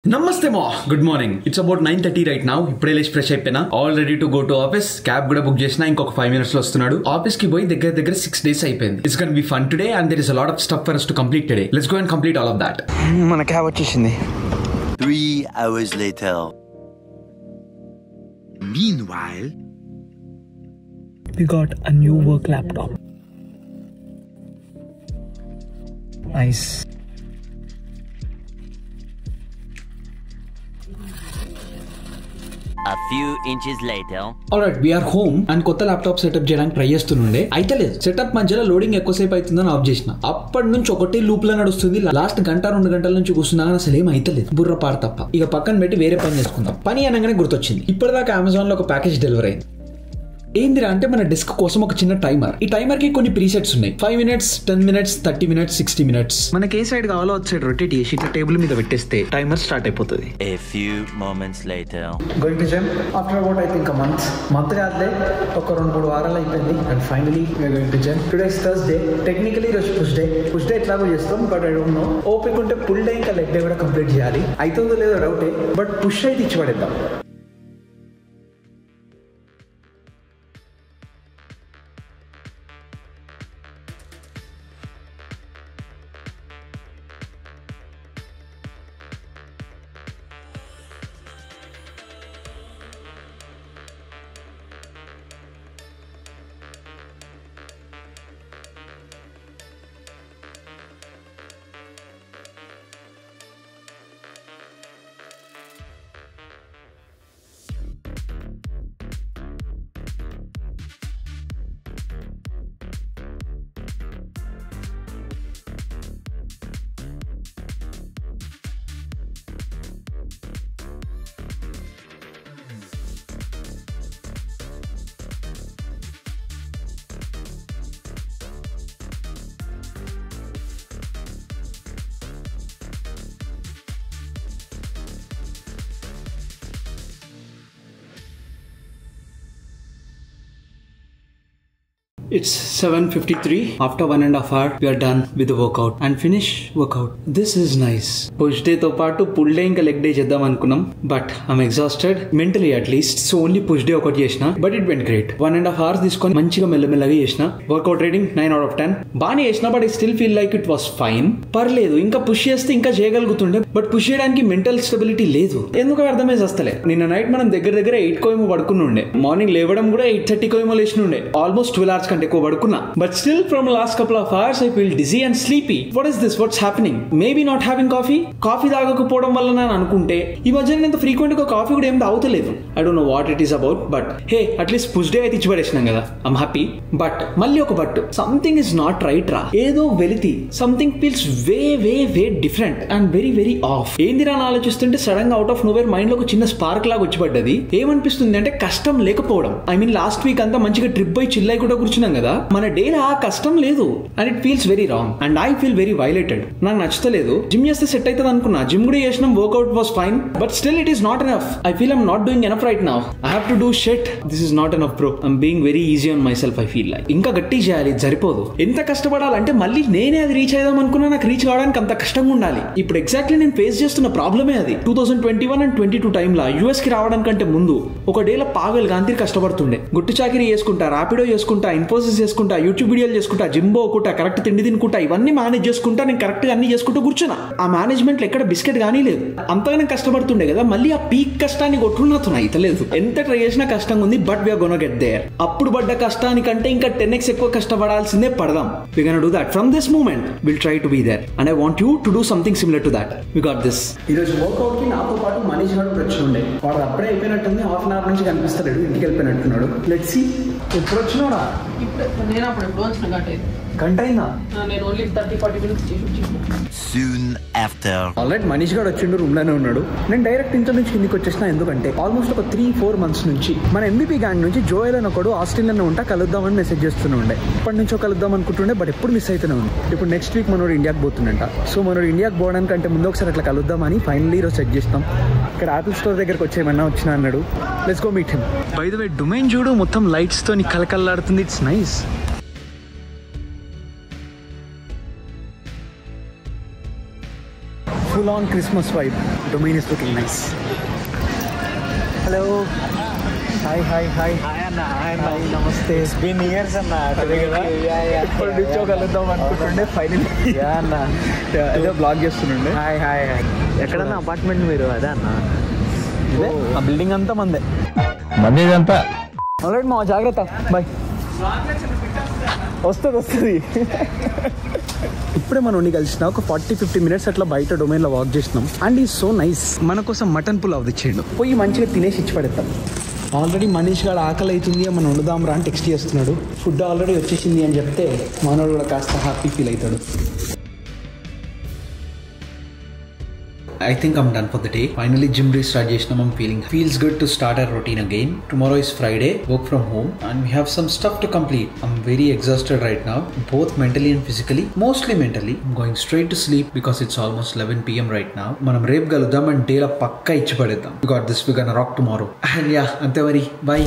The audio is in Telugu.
Namaste ma. Good morning. It's about 9:30 right now. ఇప్పుడే లేచి ఫ్రెష్ అయిపోయినా. All ready to go to office. Cab కూడా బుక్ చేసినా ఇంకొక 5 minutes లో వస్తున్నాడు. ఆఫీస్ కి పోయి దగ్గర 6 days అయిపోయింది. It's going to be fun today and there is a lot of stuff for us to complete today. Let's go and complete all of that. మన క్యాబ్ వచ్చేసింది. 3 hours later. Meanwhile, we got a new work laptop. Nice. A few inches later. Alright, we are home and కొత్త ల్యాప్టాప్ సెటప్ చేయడానికి ట్రై చేస్తుండే అయితే లేదు. సెటప్ మధ్యలో లోడింగ్ ఎక్కువసేపు అవుతుందని ఆఫ్ చేసిన. అప్పటి నుంచి ఒకటే లూప్ లో నడుస్తుంది. లాస్ట్ గంట 2 గంటల నుంచి కూర్చున్నా అసలు ఏం అయితలేదు. బుర్ర పాడు తప్ప. ఇక పక్కన పెట్టి వేరే పని చేసుకుందాం. పని అనగానే గుర్తొచ్చింది. ఇప్పటిదాకా అమెజాన్ లో ఒక ప్యాకేజ్ డెలివరీ అయింది. ఏందిరా అంటే మన డెస్క్ కోసం ఒక చిన్న టైమర్. ఈ టైమర్ కి కొన్ని ప్రీసెట్స్ ఉన్నాయి. 5 minutes, 10 minutes, 30 minutes, 60 minutes. మనకి ఏ సైడ్ కావాలో ఆ సైడ్ రొటేట్ చేసి ఇట్లా టేబుల్ మీద పెట్టేస్తే టైమర్ స్టార్ట్ అయిపోతుంది. A few moments later. Going to gym after about I think a month కాదులే ఒక 2-3 వారాలు అయిపోయింది and finally we are going to gym. Today is Thursday. Technically రోజు push day ఎట్లాగో చేస్తాం but I don't know. ఓపిక ఉంటే పుల్ డే ఇంకా లెగ్ డే కూడా కంప్లీట్ చేయాలి. అవుతుందో లేదో డౌటే బట్ పుష్ అయితే ఇచ్చి పడేద్దాం. It's 7:53. After 1.5 hours, we are done with the workout and finish workout. This is nice. Push day తో పాటు pull day ఇంకా leg day చేద్దాం అనుకున్నాం but I'm exhausted mentally at least. So only push day ఒకటి చేసిన but it went great. 1.5 hours తీసుకొని మంచిగా మెల్లమెల్లగా చేసిన. Workout rating 9 out of 10. బాగానే చేసిన but I still feel like it was fine. పర్లేదు ఇంకా పుష్ చేస్తే ఇంకా చేయగలుగుతుండే బట్ పుష్ చేయడానికి మెంటల్ స్టెబిలిటీ లేదు. ఎందుకు అర్థమే వస్తలే. నిన్న నైట్ మనం దగ్గర 8 కోయేమో పడుకుని ఉండే. మార్నింగ్ లేవడం కూడా 8:30 కోయేమో లేచిన ఉండే. ఆల్మోస్ట్ 12 hours ఎక్కువ పడుకున్నా but still from last couple of hours I feel dizzy and sleepy. What is this? What's happening? Maybe not having coffee తాగకపోవడం వల్ల నేను అనుకుంటే ఈ మధ్య నేను ఫ్రీక్వెంట్ గా కాఫీ కూడా ఏం తాగుతలేదు. I don't know what it is about but hey at least push day అయితే ఇచ్చి పడేసినాం కదా. ఐమ్ హ్యాపీ బట్ మళ్ళీ ఒక but something is not right రా. ఏదో వెలితి something feels way different and very off. ఏందిరా అని ఆలోచిస్తుంటే సడన్ గా అవుట్ ఆఫ్ నోవేర్ మైండ్ లో ఒక చిన్న స్పార్క్ లాగా వచ్చి పడ్డది. ఏమనిపిస్తుంది అంటే కష్టం లేకపోవడం. ఐ మీన్ లాస్ట్ వీక్ అంతా మంచిగా ట్రిప్ పోయి చిల్లై కూడా కూర్చున్నాం కదా. మన డేలో ఆ కష్టం లేదు and it feels very wrong and I feel very violated. నాకు నచ్చలేదు. జిమ్ చేస్తే సెట్ అవుతుంది అనుకున్నా. జిమ్ కూడా చేసినాం. Workout was fine but still it is not enough. I feel I'm not doing enough right now. I have to do shit. This is not enough bro. I'm being very easy on myself. I feel like ఇంకా గట్టి చేయాలి. సరిపోదు. ఎంత కష్టపడాలంటే మళ్ళీ నేనే అది రీచ్ అయిదాం అనుకున్నా నాకు రీచ్ కావడానికి అంత కష్టంగా ఉండాలి. ఇప్పుడు ఎగ్జాక్ట్లీ నేను ఫేస్ చేస్తున్న ప్రాబ్లమే అది. 2021 and 22 టైంలో యూఎస్ కి రావడానికంటే ముందు ఒక డేలో పాగల్ గాంధీ కష్టపడుతుండే. గుట్టు చాకిరీ చేసుకుంటా, ర్యాపిడో చేసుకుంటా, ఇన్ఫోసిస్ చేసుకుంటా, యూట్యూబ్ వీడియోలు చేసుకుంటా, జిమ్ పోకుంటా, కరెక్ట్ తిండి తినుకుంటా, ఇవన్నీ మేనేజ్ చేసుకుంటా నేను కరెక్ట్ గా అన్ని చేసుకుంటూ కూర్చున్నా. ఆ మేనేజ్మెంట్ ఎక్కడ బిస్కెట్ కానీ లేదు. అంతగానే కష్టపడుతుండే కదా. మళ్ళీ ఆ పీక్ కష్టాన్ని కొట్టుకున్నా అయితలేదు. ఎంత ట్రై చేసినా కష్టంగా ఉంది but we're gonna get there. అప్పుడు పడ్డ కష్టానికంటే ఇంకా 10x ఎక్కువ కష్టపడాల్సిందే పడదాం. We gonna do that from this moment. Will try to be there and I want you to do something similar to that. We got this. ఈరోజు వర్కౌట్ కి నాతో పాటు మనీష్ గారు వచ్చి ఉండే. వాడు అప్పుడే అయిపోయినట్టుంది. హాఫ్ అన్ అవర్ నుంచి కనిపిస్తాడు. ఇంటికి వెళ్ళిపోయినట్టున్నాడు. Let's see. ఎప్పుడు వచ్చినాడా? నేను అప్పుడు ఎప్పుడు వచ్చిన గంట అయిందా? నేను ఓన్లీ 30-40 minutes చేసి Soon after. ఆల్రెడీ మనీష్ గారు వచ్చిండు. రూమ్ లోనే ఉన్నాడు. నేను డైరెక్ట్ ఇంట్లో నుంచి కిందికి వచ్చేసిన. ఎందుకంటే ఆల్మోస్ట్ ఒక 3-4 months నుంచి మన ఎంబీపీ గ్యాంగ్ నుంచి జోయల్ అని ఒకడు ఆస్ట్రేలియాలో ఉంటా కలుద్దామని మెసేజ్ చేస్తూనే ఉండే. ఇప్పటి నుంచో కలుద్దాం అనుకుంటుండే బట్ ఎప్పుడు మిస్ అవుతూనే ఉంది. ఇప్పుడు నెక్స్ట్ వీక్ మనోడు ఇండియాకి పోతుండంట. సో మనోడు ఇండియాకి పోవడానికంటే ముందు ఒకసారి అట్లా కలుద్దామని ఫైనల్లీ ఈరోజు సెట్ చేస్తాం. ఇక్కడ ఆపిల్ స్టోర్ దగ్గరకు వచ్చేయమన్నా వచ్చినా అన్నాడు. Let's go meet him. By the way domain చూడు మొత్తం లైట్స్ తో కలకల్లాడుతుంది. It's nice. full on Christmas vibe. Domain is looking nice. Hello. Hi. Hi Anna. Namaste. It's been years Anna. ఇప్పుడు నుంచో కలుద్దాం అనుకుంటుండే ఫైనల్ అన్న ఏదో బ్లాగ్ చేస్తుండే. హాయ్ ఎక్కడన్నా అపార్ట్మెంట్ మీరు అదే అన్న ఇదే ఆ బిల్డింగ్ అంతా మందే ఇదంతా. ఆల్రెడీ మా జాగ్రత్త బాయ్. వస్తుంది ఇప్పుడే మనం కలిసిన ఒక 40-50 మినిట్స్ అట్లా బయట డొమైన్లో వాక్ చేసినాం అండ్ ఈ సో నైస్. మన కోసం మటన్ పులావ్ తెచ్చేయండు, పోయి మంచిగా తినేసి ఇచ్చి పడేద్దాం. ఆల్రెడీ మనీష్ గారు ఆకలి అవుతుంది మనం వండుదాం రా అని టెక్స్ట్ చేస్తున్నాడు. ఫుడ్ ఆల్రెడీ వచ్చేసింది అని చెప్తే మనోడు కూడా కాస్త హ్యాపీ ఫీల్ అవుతాడు. I think I'm done for the day. Finally gym restart చేసినాం. I'm feels good to start our routine again. Tomorrow is Friday, work from home and we have some stuff to complete. I'm very exhausted right now, both mentally and physically. Mostly mentally. I'm going straight to sleep because it's almost 11 PM right now. మనం రేపు కలుద్దాం అండ్ డేలా పక్కా ఇచ్చి పడేద్దాం. We got this, we're gonna rock tomorrow. And yeah, అంతే మరి. Bye.